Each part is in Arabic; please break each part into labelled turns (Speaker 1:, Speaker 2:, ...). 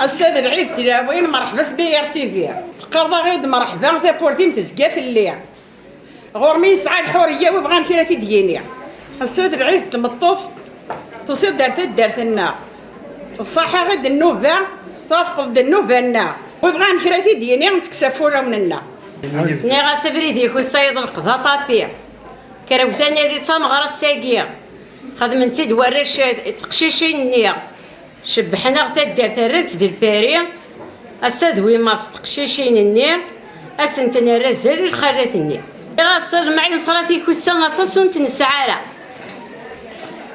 Speaker 1: السيد العيد تلاوين مرحبا بيار تيفي قرضا غيد مرحبا تابورتي متزكا في الليل غورمي يسعى الحوريه ويبغى كيرا كيديني السيد العيد المطوف تصيد دارت النا الصحة غد النوبة تفقد النوبة النا ويبغى كيرا كيديني نتكسفورا مننا
Speaker 2: ني غاسبري ديك وصيد القضاء طابي كراو ثاني جي تمغرا الساقيه خدمتي دوارش تقشيشين النيه شبحنا غتا دارت الرز ديال الباري اسادوي مارس تقشيشين النيه اسنتنا الرزال الخاجات النيه غاصر معين صلاتي كوسا طاسون تنسعاره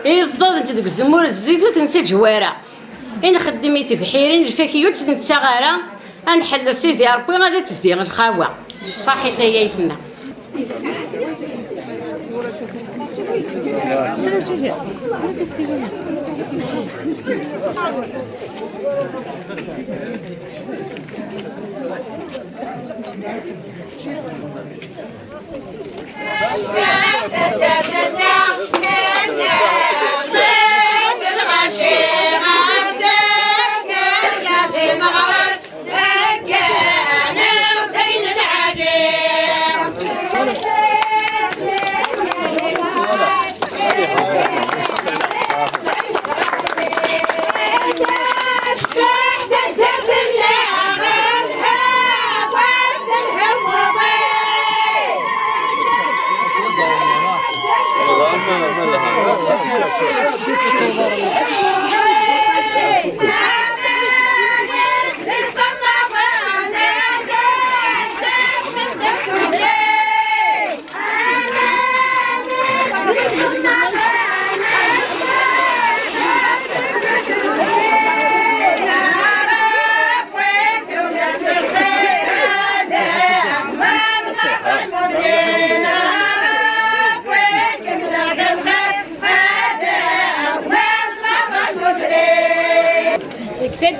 Speaker 2: يصدد انت ديك الزمور الزيتو تنسى جواره ان خدميتي بحيرين الفاكيوت تنسى غاره انحل سيدي ربي غادا تزدي الخاوه صحيح هي يتما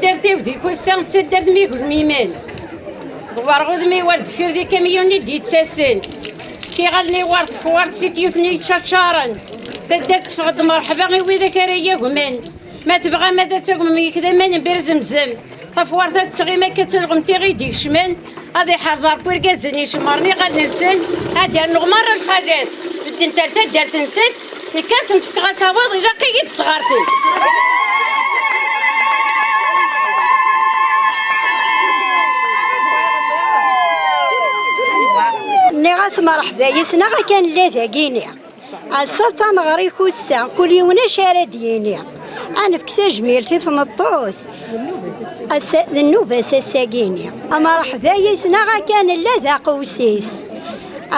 Speaker 2: درتي وديك وسام تدرت ميك الميمان دوار غدمي ورد فير دي كاميوني ديت ساسن كي غادني ورد فوارد سيتيوتني تشارن تدرت فغد مرحبا غي ويدا كاريا غمان ما تبغى ماذا تغم كذا ما نبير زمزم فوارد تسغي ما كتلغمتي غي ديك شمان غادي حرزار بوركازني شمرني غادي نسن هادي نغمر الحاجات بدي انت درت نسن كاس نتفك غتاوض الا قيت صغارتي
Speaker 3: نغاس مرحبا يسنا كان لا ذاكيني السلطة مغري كوسا كل يوم شارع ديني انا في جميلتي تمطوط النوبة ساكيني مرحبا يسنا كان لا ذا قوسيس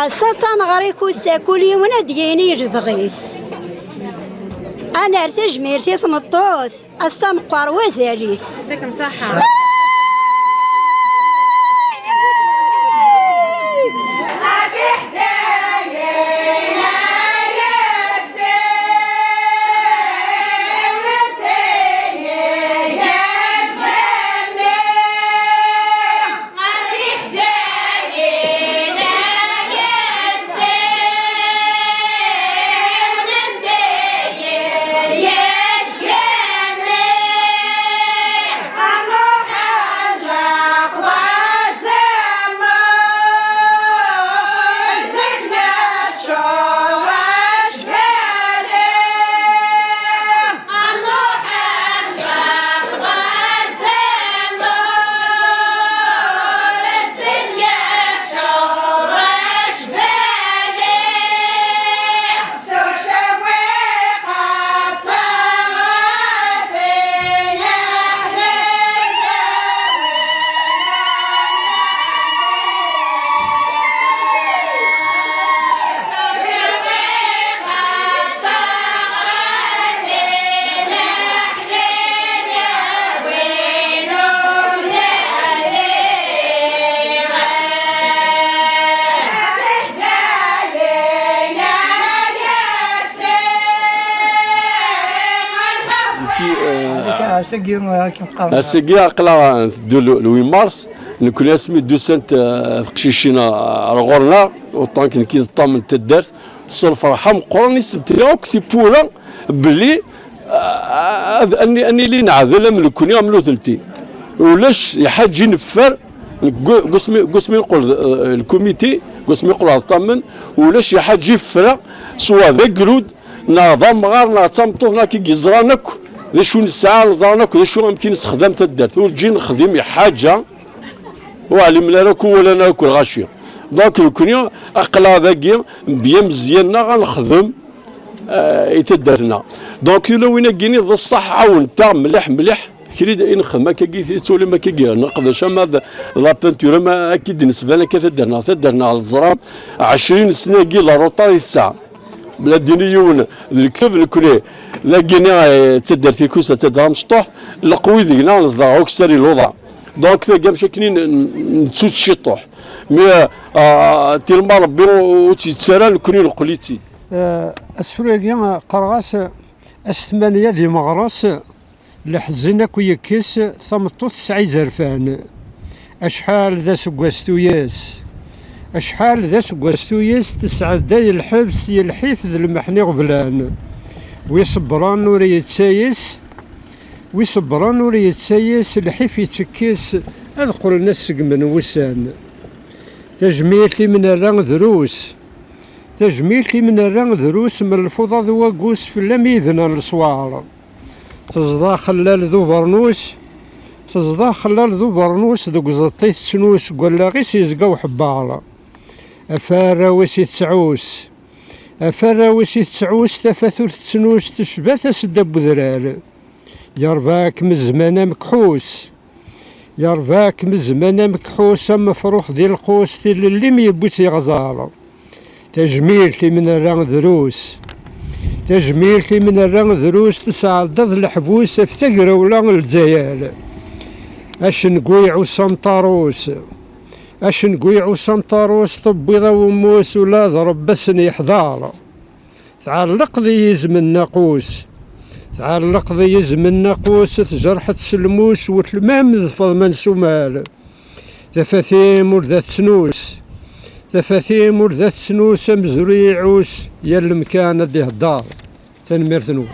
Speaker 3: السلطة مغري كوسا كل يوم ديني رفغيس انا ارتج جميلتي تمطوط السمقار وزاليس
Speaker 2: يعطيكم صحة
Speaker 4: السقي عقلا دو 8 مارس نكون اسمي دو سنت قشيشينا رغورنا وطانك كي الطامن تدارت تصل فرحه مقرني سنتي كتي بولا بلي اني اللي نعذل من كوني عملو ثلتي ولاش يحاج ينفر قسمي نقول الكوميتي قسمي يقول الطمن ولاش يحاج يفرق سواء ذا قرود نا ضمغار نا تمطوف نا كي يزرانك ذا شو نسعى نزرانك ذا شو يمكن نستخدم تدارت ورجي نخدم حاجه وعلم لا ناكل ولا ناكل غاشيه دونك الكونيا اقلا ذاكي بيا مزيان غنخدم يتدارنا دونك لو وين كيني ذا الصح عاون تاع مليح كريد نخدم كي تولي ما كي نقدرش اما لا بانتور ما اكيد بالنسبه لنا تدرنا على الزراب 20 سنه كي لا روطاري ساعه بلا دينيون الكتاب الكولي لاقينا تدار في كوسه تدار مشطوح القوي ذينا نصدر اوكسري الوضع دونك كاع شكلين نتسوت الشطوح مي تيلما ربي وتيتسرى الكوني القليتي
Speaker 5: اسفريا قرغاس الثمانيه ذي مغرس لحزنا كويكيس ثمطوط سعي زرفان اشحال ذا سكواستوياس اشحال ذا سكواستوياس تسعة داي الحبس يلحيف ذا المحني غبلان ويصبران وري يتسايس الحيف يتسكيس اذكر الناس من وسان تجميلتي من الران دروس من الفضاء وقوس في اللميذن الصوار تزضا خلال ذو برنوس دوك زطيت سنوس قولا غيس يزقاو حبارة أفارا ويسي تسعوس تفاثر تسنوس تشبث سدب ذرار يرفاك مزمانا مكحوس أما فروخ ديال القوس تيل اللي ميبوتي غزارة تجميلتي من الران دروس تسعدد الحبوس افتقر ولا الجزائر اش نقويعو سمطاروس طبيضة وموس ولا ضرب بس يحضار تعلق ذي يزم الناقوس تجرحة سلموس وتلمام ذفض من سمال تفاثيم ورذات سنوس مزريعوس يا المكان دي هدار تنمير ثنور